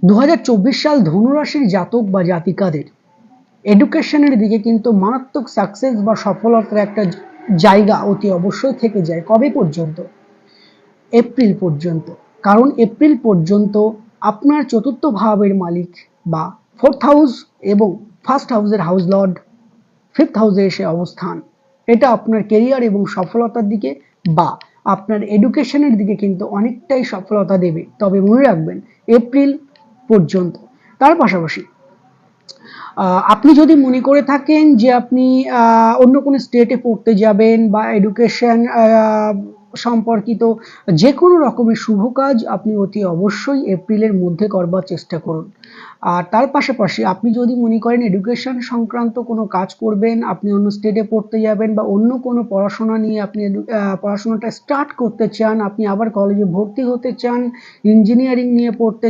2024 সাল ধনুরাশির জাতক বা জাতিকাদের এডুকেশনের দিকে কিন্তু মারাত্মক সাকসেস বা সফলতার একটা জায়গা অতি অবশ্যই থেকে যায়। কবে পর্যন্ত? এপ্রিল পর্যন্ত। কারণ এপ্রিল পর্যন্ত আপনার চতুর্থ ভাবের মালিক বা ফোর্থ হাউস এবং ফার্স্ট হাউসের হাউস লর্ড ফিফথ হাউসে এসে অবস্থান। এটা আপনার কেরিয়ার এবং সফলতার দিকে বা আপনার এডুকেশনের দিকে কিন্তু অনেকটাই সফলতা দেবে। তবে মনে রাখবেন এপ্রিল পর্যন্ত। তার পাশাপাশি আপনি যদি মনে করে থাকেন যে আপনি অন্য কোনো স্টেটে পড়তে যাবেন বা এডুকেশন সম্পর্কিত যে কোনো রকমের শুভ কাজ আপনি অতি অবশ্যই এপ্রিলের মধ্যে করবার চেষ্টা করুন। আর তার পাশাপাশি আপনি যদি মনে করেন এডুকেশন সংক্রান্ত কোনো কাজ করবেন, আপনি অন্য স্টেটে পড়তে যাবেন বা অন্য কোনো পড়াশোনা নিয়ে আপনি পড়াশোনাটা স্টার্ট করতে চান, আপনি আবার কলেজে ভর্তি হতে চান, ইঞ্জিনিয়ারিং নিয়ে পড়তে